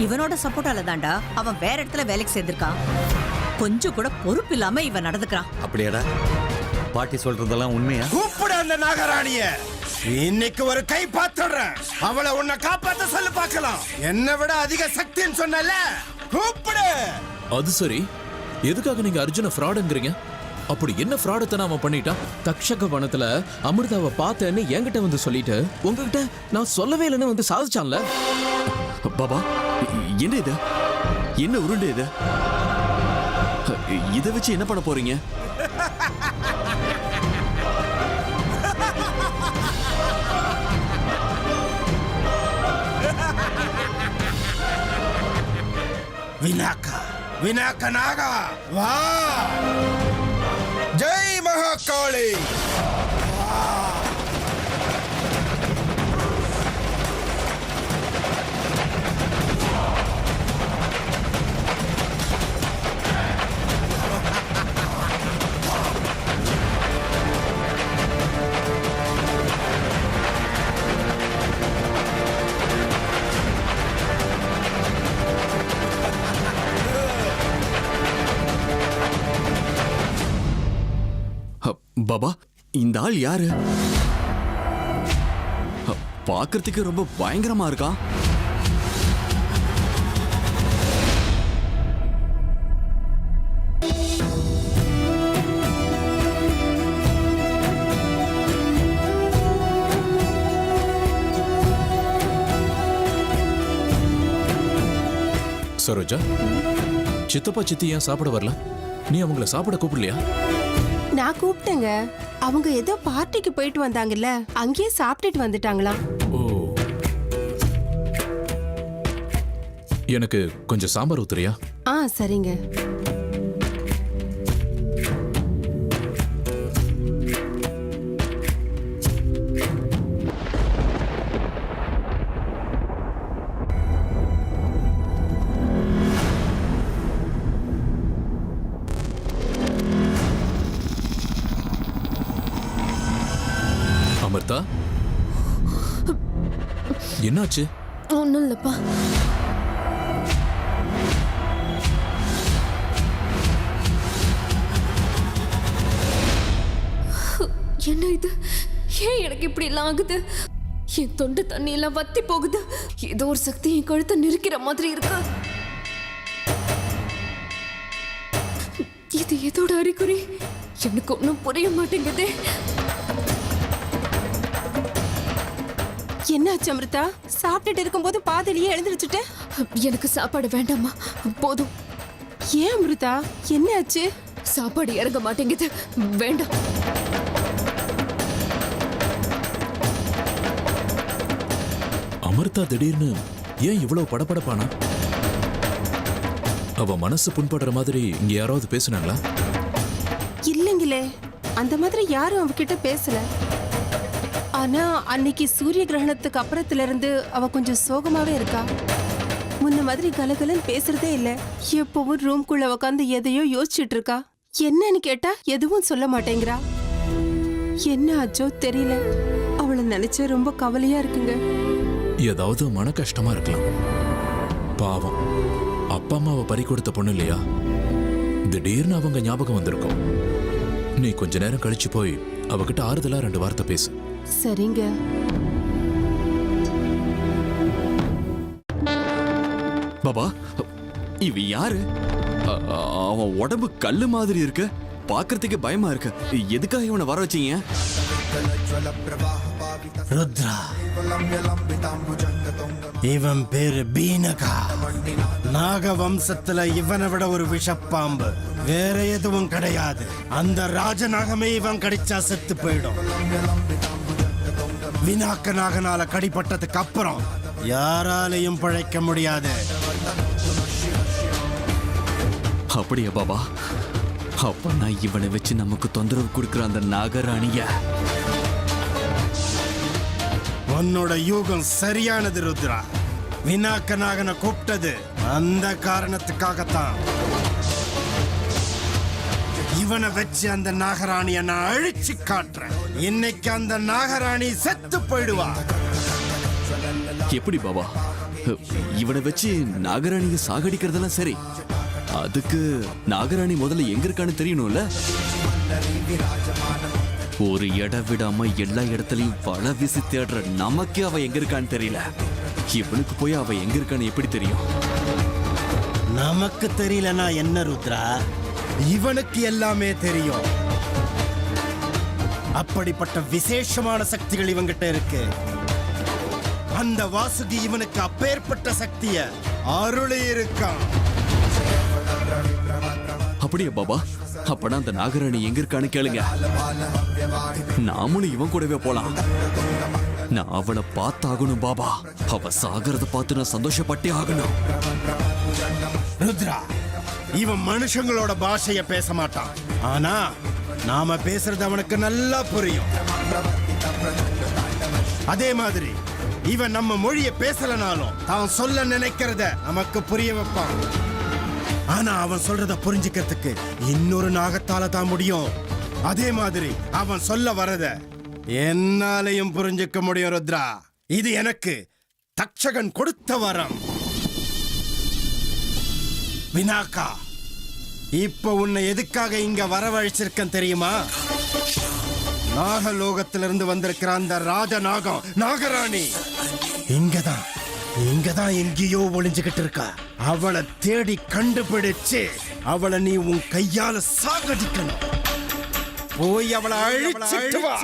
இவனோட சப்போர்ட்டால தாண்டா அவன் வேற இடத்துல வேலைக்கு சேர்ந்திருக்கான். கொஞ்சம் கூட பொறுப்பு இல்லாம இவன் நடந்துக்கிறான். அப்படியாடா? பாட்டி சொல்றதெல்லாம் உண்மையா? கூப்பிடு அந்த நாகராணிய. இன்னைக்கு ஒரு கை பாத்துறேன். அவளை உன்னை காப்பாத்த சொல்லு பார்க்கலாம். என்னை விட அதிக சக்தின்னு சொன்னல, கூப்பிடு. அது சரி, எதுக்காக நீங்க அர்ஜுன ஃப்ராடுங்கறீங்க? அப்படி என்ன ஃப்ராடத்தை நாம பண்ணிட்டான்? தக்ஷக வனத்துல அமிர்தாவை பார்த்தேன்னு என்கிட்ட வந்து சொல்லிட்டு உங்ககிட்ட நான் சொல்லவே இல்லைன்னு வந்து சாதிச்சான்ல. பாபா, என்ன இது? என்ன உருண்டு இது? இதை வச்சு என்ன பண்ண போறீங்க? வினாக்கா வினாக்க நாகா வா. ஜெய் மகாகாளி. பாபா, இந்த ஆள் யாரு? பார்க்கறதுக்கு ரொம்ப பயங்கரமா இருக்கா. சரோஜா, சித்தப்பா சித்தி ஏன் சாப்பிட வரல? நீ அவங்கள சாப்பிட கூப்பிடலையா? நான் கூப்பிட்டேங்க. அவங்க ஏதோ பார்ட்டிக்கு போயிட்டு வந்தாங்கல்ல, அங்கேயே சாப்பிட்டுட்டு வந்துட்டாங்களாம். ஓ, எனக்கு கொஞ்சம் சாம்பார் ஊத்துறியா? சரிங்க. அமிர்தா, என்னாச்சு? ஒன்னும் இல்லப்பா. என்ன இது? ஏன் எனக்கு இப்படி எல்லாம் ஆகுது? என் தொண்டை தண்ணி எல்லாம் வத்தி போகுது. ஏதோ ஒரு சக்தி என் கழுத்தை நெருக்கிற மாதிரி இருக்கு. இது எதோட அறிகுறி? எனக்கு ஒன்னும் புரிய மாட்டேங்குதே. என்னாச்சு அமிர்தா? சாப்பிட்டுட்டு இருக்கும்போது பாதிலேயே எழுந்திருச்சுட்ட. எனக்கு சாப்பாடு வேண்டாமா, போதும். ஏன் அமிர்தா, என்னாச்சு? சாப்பாடு இறங்க மாட்டேங்குது, வேண்டாம். அமிர்தா திடீர்னு ஏன் இவ்வளவு படபடப்பானா? அவ மனசு புண்படுற மாதிரி இங்க யாராவது பேசுனாங்களா? இல்லைங்களே, அந்த மாதிரி யாரும் அவகிட்ட பேசல. ஆனா அன்னைக்கு சூரிய கிரகணத்துக்கு அப்புறத்துல இருந்து அவ கொஞ்சம் சோகமாவே இருக்கா. முன்ன மாதிரி கலகலன்னு பேசுறதே இல்ல. எப்பவும் ரூம்குள்ள உட்காந்து எதையோ யோசிச்சுட்டு இருக்கா. என்னன்னு கேட்டா எதுவும் சொல்ல மாட்டேங்கிறா. என்ன ஆச்சோ தெரியல. அவளை நினைச்ச ரொம்ப கவலையா இருக்குங்க. ஏதாவது மன கஷ்டமா இருக்கலாம். பாவம், அப்பா அம்மாவை பறி கொடுத்த பொண்ணு இல்லையா? திடீர்னு அவங்க ஞாபகம் வந்திருக்கும். நீ கொஞ்ச நேரம் கழிச்சு போய் அவகிட்ட ஆறுதலா 2 வார்த்தை பேசு. சரிங்க. பாபா, இவ யாரு? அவன் உடம்பு கல்லு மாதிரி இருக்கு. பார்க்கறதுக்கு பயமா இருக்கு. எதுக்காக இவனை வர வச்சீங்க? ருத்ரா, இவன் பேரு பீனகா. நாக வம்சத்துல இவனை விட ஒரு விஷப்பாம்பு வேற எதுவும் கிடையாது. அந்த ராஜநாகமே இவன் கடிச்சா செத்து போயிடும். வினாக்க நாகனால கடிப்பட்டதுக்கு அப்புறம் யாராலையும் பழைக்க முடியாது. அப்படியா பாபா? அப்ப நான் இவனை வச்சு நமக்கு தொந்தரவு கொடுக்கிற அந்த நாகராணிய. உன்னோட யூகம் சரியானது ருத்ரா. வினாக்க நாகனை கூப்பிட்டது அந்த காரணத்துக்காகத்தான். இவனை வச்சு அந்த நாகராணிய நான் அழிச்சு காட்டுறேன். இன்னைக்கு அந்த நாகராணி செத்து போயிடுவா. எப்படி பாபா? இவனை வச்சு நாகராணியை சாகடிக்கிறதெல்லாம் சரி, அதுக்கு நாகராணி முதல்ல எங்க இருக்கான்னு தெரியணும்ல. ஒரு இடம் விடாம எல்லா இடத்துலயும் வலை வீசி தேடுற நமக்கே அவ எங்க இருக்கான்னு தெரியல. இவனுக்கு போய் அவ எங்க இருக்கான்னு எப்படி தெரியும்? நமக்கு தெரியலனா என்ன ருத்ரா, இவனுக்கு எல்லாமே தெரியும். அப்படிப்பட்ட விசேஷமான சக்திகள் இவங்கிட்ட இருக்கு. அந்த வாசுகி இவனுக்கு அப்பேற்பட்ட சக்திய அருளி இருக்கான். அப்படியே பாபா, அப்பனா அந்த நாகராணி எங்க இருக்கான்னு கேளுங்க. நாமளும் இவன் கூடவே போலாம். நான் அவளை பார்த்தாகணும் பாபா. அவ சாகிறத பார்த்து நான் சந்தோஷப்பட்டே ஆகணும். ருத்ரா, இவன் மனுஷங்களோட பாஷைய பேச மாட்டான். ஆனா நாம பேசுறது அவனுக்கு நல்லா புரியும். அதே மாதிரி இவன் நம்ம மொழிய பேசலனாலும் தான் சொல்ல நினைக்கிறத நமக்கு புரிய வைப்பான். ஆனா அவன் சொல்றத புரிஞ்சுக்கிறதுக்கு இன்னொரு நாகத்தால தான் முடியும். அதே மாதிரி அவன் சொல்ல வரத என்னாலையும் புரிஞ்சுக்க முடியும் ருத்ரா. இது எனக்கு தக்ஷகன் கொடுத்த வரம். வினாக்கா, இப்ப உன்னை எதுக்காக இங்க வரவழைச்சிருக்கேன் தெரியுமா? நாகலோகத்திலிருந்து வந்திருக்கிற அந்த ராஜநாகம் நாகராணி இங்கதான் எங்கேயோ ஒளிஞ்சுகிட்டு இருக்கா. அவளை தேடி கண்டுபிடிச்சு அவளை நீ உன் கையால சாகடிக்கணும். போய் அவளை அழிச்சிட்டு வா.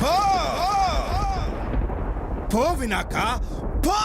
போ போ வினாக்கா, போ.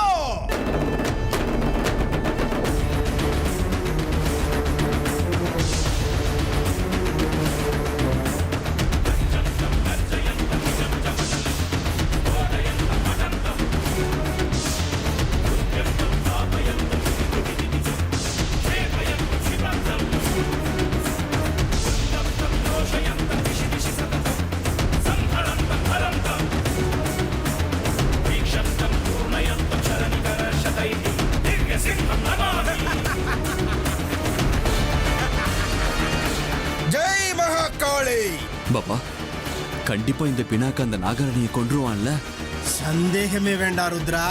ஜெய் மகாகாளி. பாபா, கண்டிப்பா இந்த பினாக்க அந்த நாகராணியை கொன்றுவான்ல? சந்தேகமே வேண்டாம் ருத்ரா.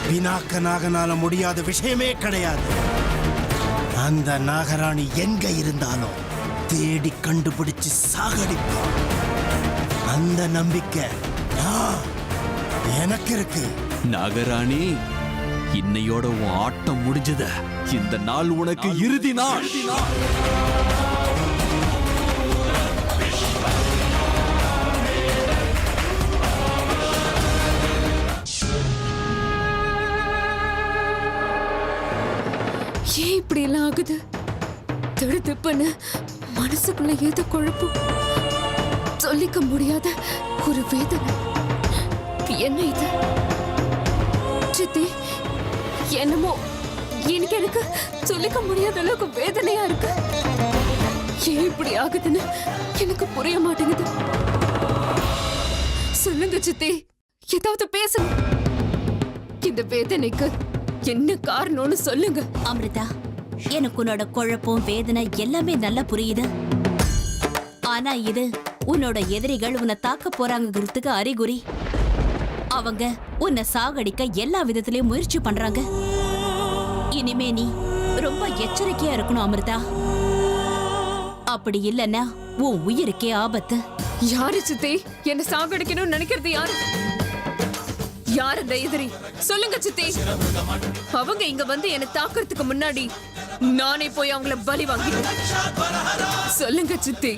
பினாக்க நாகனால முடியாத விஷயமே கிடையாது. அந்த நாகராணி எங்க இருந்தாலும் தேடி கண்டுபிடிச்சு சாகடிப்பான். அந்த நம்பிக்கை எனக்கு இருக்கு. நாகராணி, இன்னையோட உன் ஆட்டம் முடிஞ்சது. இந்த நாள் உனக்கு இறுதி நாள். ஏன் இப்படி எல்லாம் ஆகுது? திடுதிப்புன்னு மனசுக்குள்ள ஏதோ குழப்பம், சொல்லிக்க முடியாத ஒரு வேதனை. என்ன இது சித்தி? என்னமோ எனக்கு சொல்லிக்க முடியாத அளவுக்கு வேதனையா இருக்கு. ஏன் இப்படி ஆகுதுன்னு எனக்கு புரிய மாட்டேங்குது. சொல்லுங்க சித்தி, ஏதாவது பேசுங்க. இந்த வேதனைக்கு என்ன காரணம்னு சொல்லுங்க. அமிர்தா, எனக்கு உன்னோட குழப்பம் வேதனை எல்லாமே நல்லா புரியுது. ஆனா இது உன்னோட எதிரிகள் உன்னை தாக்க போறாங்கிறதுக்கு அறிகுறி. அவங்க உன்னை சாகடிக்க எல்லா விதத்திலயும் முயற்சி பண்றாங்க. இனிமே நீ ரொம்ப எச்சரிக்கையா இருக்கணும் அமிர்தா. அப்படி இல்லைன்னா உன் உயிருக்கே ஆபத்து. யாரு சித்தி என்ன சாகடிக்கணும்னு நினைக்கிறது? யாரு யார் அந்த எதிரி? சொல்லுங்க சித்தி. அவங்க இங்க வந்து என்ன தாக்குறதுக்கு முன்னாடி நானே போய் அவங்கள பலி வாங்கிட்டேன். சொல்லுங்க சித்தி,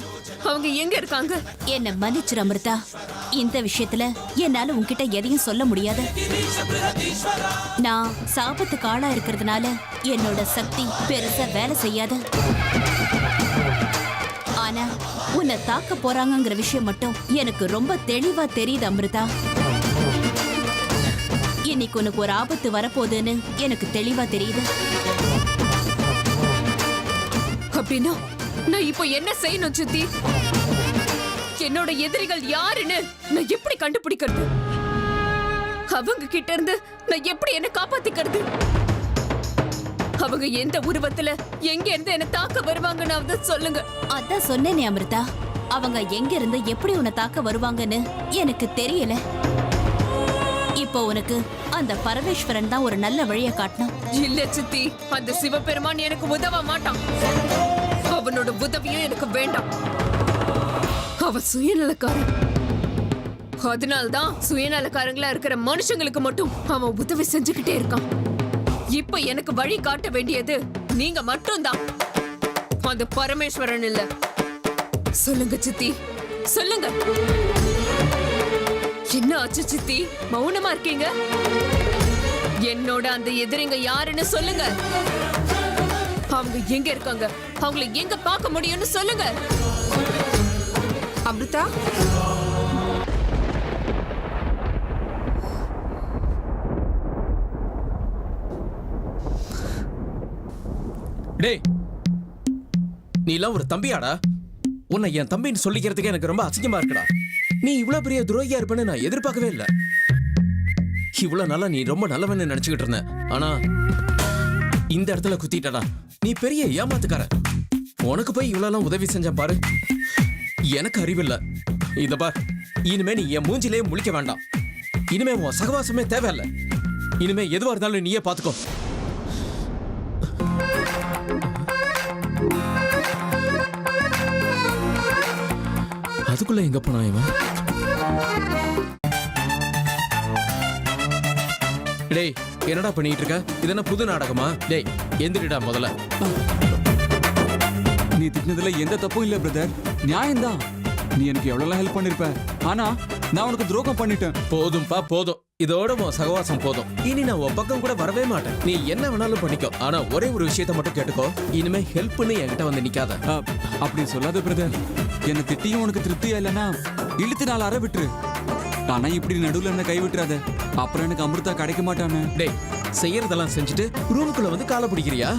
அவங்க எங்க இருக்காங்க? என்ன மன்னிச்சிரு அமிர்தா. இந்த விஷயத்துல என்னால உன்கிட்ட எதையும் சொல்ல முடியாது. நான் சாபத்துக்கு ஆளா இருக்கிறதுனால என்னோட சக்தி பெருசா வேலை செய்யாது. ஆனா உன்னை தாக்க போறாங்கங்கிற விஷயம் மட்டும் எனக்கு ரொம்ப தெளிவா தெரியுது அமிர்தா. இன்னைக்கு உனக்கு ஒரு ஆபத்து வரப்போகுதுன்னு எனக்கு தெளிவா தெரியுது. அப்படின்னா நான் இப்போ என்ன செய்யணும் சித்தி? என்னோட எதிரிகள் யாருன்னு நான் எப்படி கண்டுபிடிக்கிறது? அவங்க கிட்ட இருந்து நான் எப்படி என்ன காப்பாத்திக்கிறது? அவங்க எந்த உருவத்துல எங்க இருந்து என்ன தாக்க வருவாங்கன்னு சொல்லுங்க. அதான் சொன்னேனே அமிர்தா, அவங்க எங்க இருந்து எப்படி உன்னை தாக்க வருவாங்கன்னு எனக்கு தெரியல. இப்போ உனக்கு அந்த பரமேஸ்வரன் தான் ஒரு நல்ல வழியை காட்டணும். இல்ல சித்தி, அந்த சிவபெருமான் எனக்கு உதவ மாட்டான். அவனோட உதவியும் எனக்கு வேண்டாம். அவன் சுயநலக்காரன். அதனால்தான் சுயநலக்காரங்களா இருக்கிற மனுஷங்களுக்கு மட்டும் அவன் உதவி செஞ்சுக்கிட்டே இருக்கான். இப்ப எனக்கு வழி காட்ட வேண்டியது நீங்க மட்டும்தான், அந்த பரமேஸ்வரன் இல்ல. சொல்லுங்க சித்தி, சொல்லுங்க. என்ன ஆச்சு சித்தி, மௌனமா இருக்கீங்க? என்னோட அந்த எதிரிங்க யாருன்னு சொல்லுங்க. அவங்க எங்க இருக்காங்க, அவங்களை எங்க பார்க்க முடியும்னு சொல்லுங்க. அமிர்தா, டேய், நீ எல்லாம் ஒரு தம்பியாடா? உன்னை என் தம்பின்னு சொல்லிக்கிறதுக்கு எனக்கு ரொம்ப அசிங்கமா இருக்குடா. நீ இவ்வளவு பெரிய துரோகியா இருப்பேன்னு நான் எதிர்பார்க்கவே இல்லை. இவ்வளவு நாளா நீ ரொம்ப நல்லவன்னு நினைச்சுக்கிட்டு இருந்த, ஆனா இந்த இடத்துல குத்திட்டடா. நீ பெரிய ஏமாத்துக்கார. உனக்கு போய் இவ்வளவு உதவி செஞ்சேன் பாரு. எனக்கு அறிவில்லை. இத பார், இனிமே நீ என் மூஞ்சிலே முழிக்க வேண்டாம். இனிமே உன் சகவாசமே தேவையில்லை. இனிமே எதுவா இருந்தாலும் நீயே பாத்துக்கோ. அதுக்குள்ள எங்க போனா இவன்? டேய், என்னடா பண்ணிட்டு இருக்க? இது என்ன புது நாடகமா? டேய், எந்திரிடா முதல்ல. நீ திட்டினதுல எந்த தப்பும் இல்ல பிரதர், நியாயம்தான். நீ எனக்கு எவ்வளவு ஹெல்ப் பண்ணிருப்ப, ஆனா நான் உனக்கு துரோகம் பண்ணிட்டேன். போதும்பா போதும். இதோட உன் சகவாசம் போதும். இனி நான் உன் பக்கம் கூட வரவே மாட்டேன். நீ என்ன வேணாலும் பண்ணிக்கோ, ஆனா ஒரே ஒரு விஷயத்த மட்டும் கேட்டுக்கோ. இனிமே ஹெல்ப்னு என்கிட்ட வந்து நிக்காத. அப்படி சொல்லாத பிரதர். என்ன திட்டியும் உனக்கு திருப்தியா இல்லைன்னா இழுத்து 4 அறை விட்டுரு. ஆனா இப்படி நடுவுல என்ன கை விட்டுறாத, அப்புறம் எனக்கு அமிர்தா கிடைக்க மாட்டானே. டேய், செய்யறதெல்லாம் செஞ்சுட்டு ரூமுக்குள்ள வந்து காலை பிடிக்கிறியா?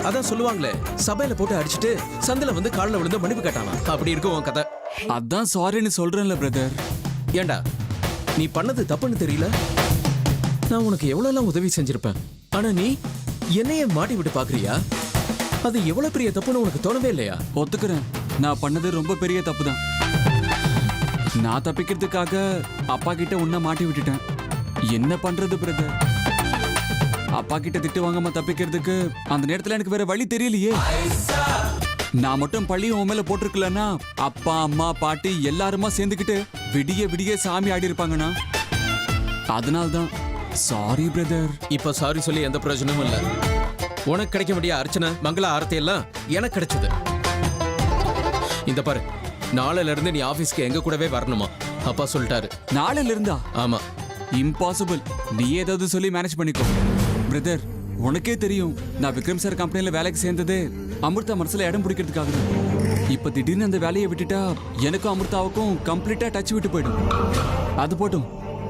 அதான் சொல்லுவாங்களே, சபையில போட்டு அடிச்சுட்டு சந்தில வந்து காலில் விழுந்து மன்னிப்பு கேட்டானா? அப்படி இருக்கும் உன் கதை. அதான் சாரின்னு சொல்றேன்ல பிரதர். ஏண்டா, நீ பண்ணது தப்புன்னு தெரியல? நான் உனக்கு எவ்வளவு உதவி செஞ்சிருப்பேன், ஆனா நீ என்னைய மாட்டி விட்டு பாக்குறியா? அது எவ்வளவு பெரிய தப்புன்னு உனக்கு தோணவே இல்லையா? ஒத்துக்கிறேன், நான் பண்ணது ரொம்ப பெரிய தப்பு தான். நான் தப்பிக்கிறதுக்காக அப்பா கிட்ட உன்னை மாட்டி விட்டுட்டேன். என்ன பண்றது பிரதர்? அப்பா கிட்ட திட்டு வாங்காம தப்பிக்கிறதுக்கு அந்த நேரத்துல எனக்கு வேற வழி தெரியலையே. நான் மட்டும் பள்ளியும் உன் மேல போட்டிருக்கலன்னா அப்பா அம்மா பாட்டி எல்லாருமா சேர்ந்துக்கிட்டு விடிய விடிய சாமி ஆடி இருப்பாங்கண்ணா. அதனால்தான் சாரி பிரதர். இப்ப சாரி சொல்லி எந்த பிரயோஜனமும் இல்ல. உனக்கு கிடைக்க வேண்டிய அர்ச்சனை மங்கள ஆரத்தி எல்லாம் எனக்கு கிடைச்சது. இந்த பாரு, நாளையில இருந்து நீ ஆபீஸ்க்கு எங்க கூடவே வரணுமா? அப்பா சொல்லிட்டாரு. நாளையில இருந்தா? ஆமா. இம்பாசிபிள். நீ ஏதாவது சொல்லி மேனேஜ் பண்ணிக்கோ பிரதர். உனக்கே தெரியும், நான் விக்ரம் சார் கம்பெனில வேலைக்கு சேர்ந்தது அமிர்தா மனசுல இடம் பிடிக்கிறதுக்காக தான். இப்ப திடீர்னு அந்த வேலையை விட்டுட்டா எனக்கும் அமிர்தாவுக்கும் கம்ப்ளீட்டா டச் விட்டு போயிடும். அது போட்டும்,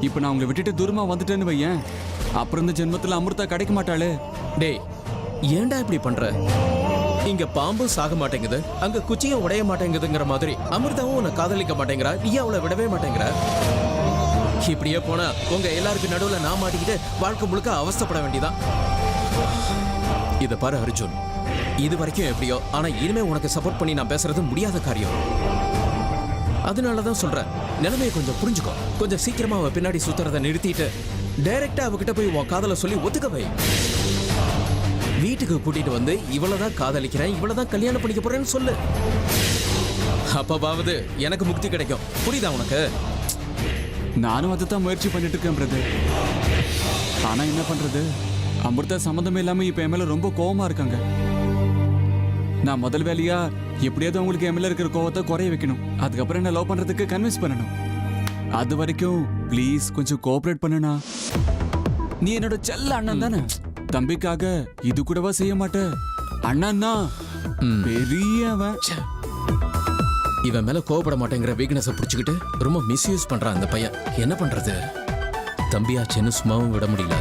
இப்ப நான் உங்களை விட்டுட்டு தூரமா வந்துட்டேன்னு வையேன், அப்புறம் இந்த ஜென்மத்துல அமிர்தா கிடைக்க மாட்டாளே. டேய், ஏன்டா இப்படி பண்ற? இங்க பாம்பு சாக மாட்டேங்குது, அங்க குச்சியும் உடைய மாட்டேங்குதுங்கிற மாதிரி அமிர்தாவும் உன்னை காதலிக்க மாட்டேங்கிறா, நீ அவளை விடவே மாட்டேங்கிற. இப்படியே போனா உங்க எல்லாருக்கும் நடுவுல நான் மாட்டிக்கிட்டு வாழ்க்கை முழுக்க அவஸ்தைப்பட வேண்டியதான். இத பாரு அர்ஜுன், இது வரைக்கும் எப்படியோ, ஆனா இனிமே உனக்கு சப்போர்ட் பண்ணி நான் பேசுறது முடியாத காரியம். அதனாலதான் சொல்றேன், நிலைமையை கொஞ்சம் புரிஞ்சுக்கோ. கொஞ்சம் சீக்கிரமா அவ பின்னாடி சுத்துறதை நிறுத்திட்டு டைரக்டா அவகிட்ட போய் உன் காதலை சொல்லி ஒத்துக்க வை. வீட்டுக்கு கூட்டிட்டு வந்து இவ்வளவுதான் காதலிக்கிறேன், இவ்வளவுதான் கல்யாணம் பண்ணிக்க போறேன்னு சொல்லு. அப்பவாவது எனக்கு முக்தி கிடைக்கும். புரியுதா உனக்கு? நானும் அதை தான் முயற்சி பண்ணிட்டு இருக்கேன் பிரதர். ஆனா என்ன பண்றது, அமிர்தா சம்மந்தமே இல்லாம இப்ப என் மேல ரொம்ப கோவமா இருக்காங்க. நான் முதல் வேலையா எப்படியாவது அவங்களுக்கு என் மேல இருக்கிற கோவத்தை குறைய வைக்கணும். அதுக்கப்புறம் என்ன லவ் பண்றதுக்கு கன்வின்ஸ் பண்ணணும். அது வரைக்கும் ப்ளீஸ் கொஞ்சம் கோஆபரேட் பண்ணுனா. நீ என்னோட செல்ல அண்ணன் தானே, தம்பிக்காக இது கூடவா செய்ய மாட்ட? அண்ணன்னா பெரியவன். இவன் மேல கோவப்பட மாட்டேங்கிற வீக்னஸை புடிச்சுக்கிட்டு ரொம்ப மிஸ்யூஸ் பண்றான் அந்த பையன். என்ன பண்றது? தம்பியாச்சேன்னு சும்மாவும் விட முடியல.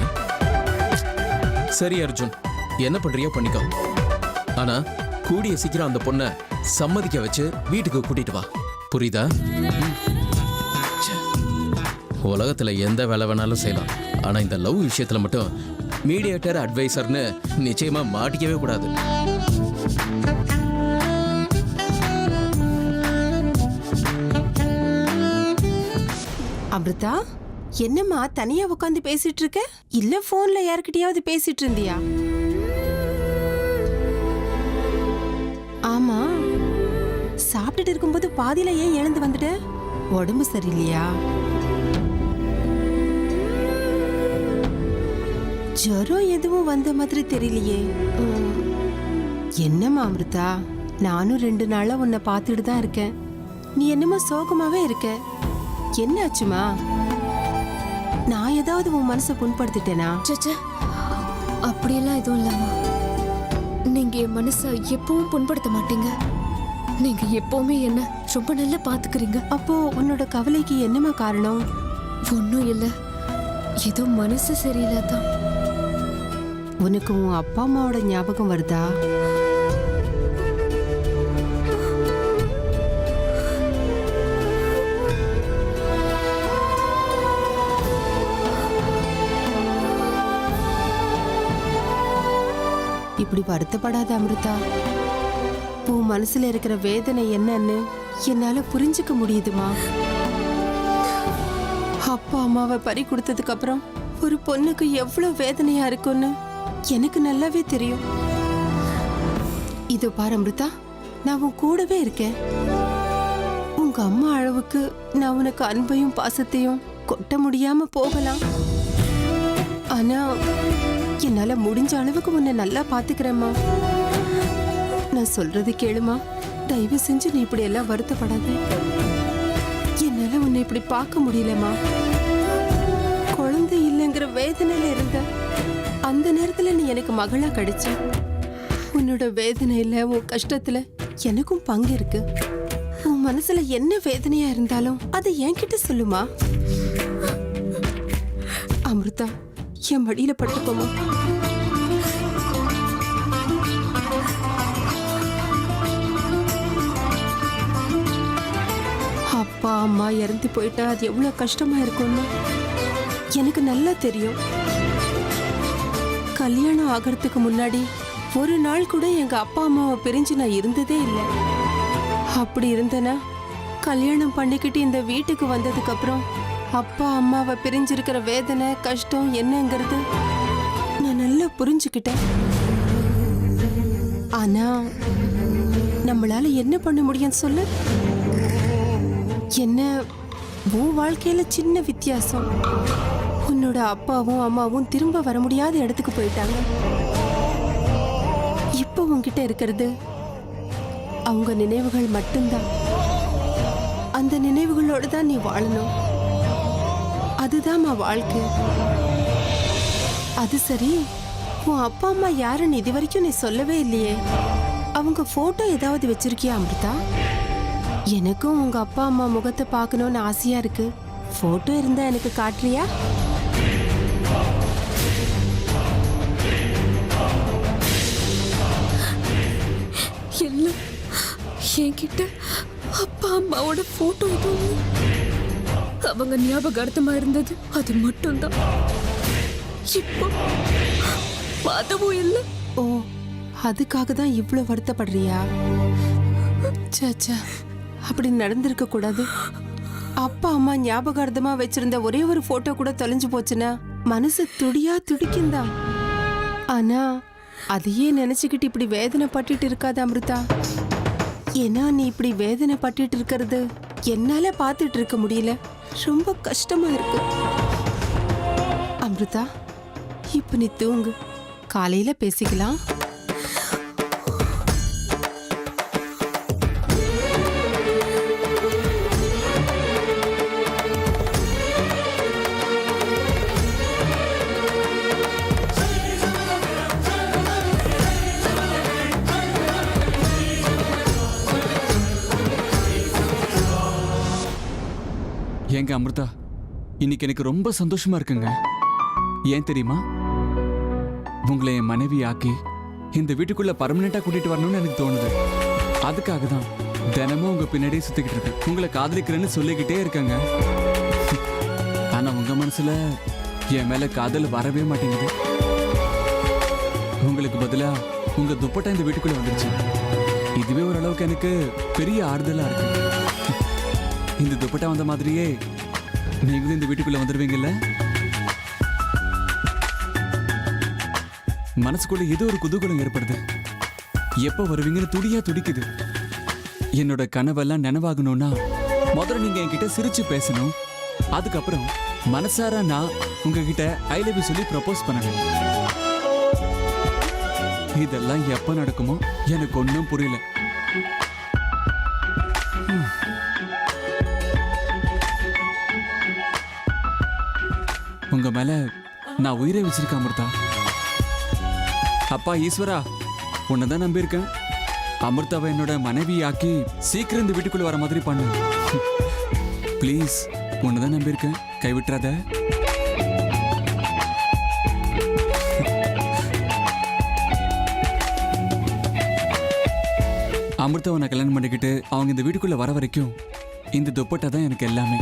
சரி அர்ஜுன், என்ன பண்றியோ பண்ணிக்கோ. ஆனா கூடிய சீக்கிரம் அந்த பொண்ணை சம்மதிக்க வச்சு வீட்டுக்கு கூட்டிட்டு வா. புரியுதா? உலகத்துல எந்த வேலை வேணாலும் செய்யலாம், ஆனா இந்த லவ் விஷயத்துல மட்டும் மீடியேட்டர் அட்வைசர்னு நிச்சயமா மாட்டிக்கவே கூடாது. அமிர்தா, என்னம்மா தனியா உட்காந்து பேசிட்டு இருக்க? இல்ல போன்ல யார்கிட்டயாவது பேசிட்டு இருந்தியா? ஆமா, சாப்பிட்டுட்டு இருக்கும்போது பாதியில ஏன் எழுந்து வந்துட்ட? உடம்பு சரியில்லையா? ஜுரம் எதுவும் வந்த மாதிரி தெரியலையே. என்னம்மா அமிர்தா, நானும் 2 நாளா உன்னை பார்த்துட்டு தான் இருக்கேன். நீ என்னமோ சோகமாவே இருக்க. என்ன ஆச்சுமா? நான் ஏதாவது உன் மனசை புண்படுத்திட்டேனா? சச்சா, அப்படியெல்லாம் எதுவும் இல்லம்மா. நீங்க என் மனசை எப்பவும் புண்படுத்த மாட்டீங்க. நீங்க எப்பவுமே என்ன ரொம்ப நல்லா பாத்துக்கிறீங்க. அப்போ உன்னோட கவலைக்கு என்னம்மா காரணம்? ஒன்னும் இல்ல, ஏதோ மனசு சரியில்லாதான். உனக்கு உன் அப்பா அம்மாவோட ஞாபகம் வருதா? இப்படி வருத்தப்படாத அமிர்தா. உன் மனசுல இருக்கிற வேதனை என்னன்னு என்னால புரிஞ்சுக்க முடியுதுமா. அப்பா அம்மாவை பறி கொடுத்ததுக்கு அப்புறம் ஒரு பொண்ணுக்கு எவ்வளவு வேதனையா இருக்கும்னு எனக்கு நல்லாவே தெரியும். இதோ பாரு அமிர்தா, நான் உன் கூடவே இருக்கேன். உங்க அம்மா அளவுக்கு நான் உனக்கு அன்பையும் பாசத்தையும் கொட்ட முடியாம போகலாம். ஆனா என்னால முடிஞ்ச அளவுக்கு உன்னை நல்லா பாத்துக்கிறேம்மா. நான் சொல்றது கேளுமா. தயவு செஞ்சு நீ இப்படி எல்லாம் வருத்தப்படாத. என்னால உன்னை இப்படி பார்க்க முடியலம்மா. குழந்தை இல்லைங்கிற வேதனையில இருந்த அந்த நேரத்துல நீ எனக்கு மகளா கிடைச்ச. உன்னோட வேதனையில, உன் கஷ்டத்துல எனக்கும் பங்கு இருக்கு. உன் மனசுல என்ன வேதனையா இருந்தாலும் அதை என்கிட்ட சொல்லுமா. அமிர்தா, என் மடியில பட்டுக்கோமா. அப்பா அம்மா இறந்து போயிட்டா அது எவ்வளவு கஷ்டமா இருக்கும்னு எனக்கு நல்லா தெரியும். கல்யாணம் ஆகிறதுக்கு முன்னாடி ஒரு நாள் கூட எங்க அப்பா அம்மாவை பிரிஞ்சு நான் இருந்ததே இல்லை. அப்படி இருந்தேன்னா கல்யாணம் பண்ணிக்கிட்டு இந்த வீட்டுக்கு வந்ததுக்கு அப்புறம் அப்பா அம்மாவை பிரிஞ்சிருக்கிற வேதனை கஷ்டம் என்னங்கிறது நான் நல்லா புரிஞ்சுக்கிட்டேன். ஆனா நம்மளால என்ன பண்ண முடியும் சொல்லு? என்ன, உன் வாழ்க்கையில சின்ன வித்தியாசம். உன்னோட அப்பாவும் அம்மாவும் திரும்ப வர முடியாத இடத்துக்கு போயிட்டாங்க. இப்ப உன்கிட்ட இருக்கிறது அவங்க நினைவுகள் மட்டும்தான். அந்த நினைவுகளோட தான் நீ வாழணும். அதுதான் வாழ்க்கை. அது சரி, உன் அப்பா அம்மா யாருன்னு இது வரைக்கும் நீ சொல்லவே இல்லையே. அவங்க போட்டோ ஏதாவது வச்சிருக்கியா அமிர்தா? எனக்கும் உங்க அப்பா அம்மா முகத்தை பார்க்கணும்னு ஆசையா இருக்கு. போட்டோ இருந்தா எனக்கு காட்டுறியா? இல்ல, என்கிட்ட அப்பா அம்மாவோட போட்டோ எதுவும். அவங்க ஞாபகார்த்தமா இருந்தது அது மட்டும்தான். இப்போ அதுவும் இல்ல. ஓ, அதுக்காக தான் இவ்வளவு வருத்தப்படுறியா? சாச்சா, அப்படி நடந்திருக்க கூடாது. அப்பா அம்மா ஞாபகார்த்தமா வச்சிருந்த ஒரே ஒரு போட்டோ கூட தொலைஞ்சு போச்சுன்னா மனசு துடியா துடிக்கும்தான். ஆனா அதையே நினைச்சுக்கிட்டு இப்படி வேதனை பட்டுட்டு இருக்காத அமிர்தா. ஏன்னா நீ இப்படி வேதனை பட்டுட்டு இருக்கிறது என்னால பார்த்துட்டு இருக்க முடியல. ரொம்ப கஷ்டமா இருக்கு அமிர்தா. இப்ப நீ தூங்கு, காலையில பேசிக்கலாம். ஏங்க அமிர்தா, இன்னைக்கு எனக்கு ரொம்ப சந்தோஷமா இருக்குங்க. ஏன் தெரியுமா? உங்களை என் மனைவி ஆக்கி இந்த வீட்டுக்குள்ள பர்மனெண்டா கூட்டிட்டு வரணும்னு எனக்கு தோணுது. அதுக்காக தான் தினமும் உங்க பின்னாடியே சுத்திக்கிட்டு இருக்கேன். உங்களை காதலிக்கிறேன்னு சொல்லிக்கிட்டே இருக்கேங்க. ஆனா உங்க மனசுல என் மேல காதல் வரவே மாட்டேங்குது. உங்களுக்கு பதிலா உங்க துப்பட்டா இந்த வீட்டுக்குள்ள வந்துருச்சு. இதுவே ஓரளவுக்கு எனக்கு பெரிய ஆறுதலா இருக்கு. இந்த துப்பட்டா வந்த மாதிரியே நீங்களும் இந்த வீட்டுக்குள்ள வந்துடுவீங்கல்ல? மனசுக்குள்ள ஏதோ ஒரு குதூகலம் ஏற்படுது. எப்ப வருவீங்கன்னு துடியா துடிக்குது. என்னோட கனவெல்லாம் நினைவாகணும்னா முதல்ல நீங்க என்கிட்ட சிரிச்சு பேசணும். அதுக்கப்புறம் மனசார நான் உங்ககிட்ட ஐ லவ் யூ சொல்லி ப்ரப்போஸ் பண்ணணும். இதெல்லாம் எப்ப நடக்குமோ எனக்கு ஒன்றும் புரியல. உங்க மேல நான் உயிரை வச்சிருக்கேன் அமிர்தா. அப்பா ஈஸ்வரா, உன்னதான் நம்பியிருக்கேன். அமிர்தாவை என்னோட மனைவி ஆக்கி சீக்கிரம் இந்த வீட்டுக்குள்ள வர மாதிரி பண்ணு. ப்ளீஸ், உன்னதான் நம்பியிருக்கேன், கைவிட்டுறாத. அமிர்தாவை நான் கல்யாணம் பண்ணிக்கிட்டு அவங்க இந்த வீட்டுக்குள்ள வர வரைக்கும் இந்த துப்பட்டா தான் எனக்கு எல்லாமே.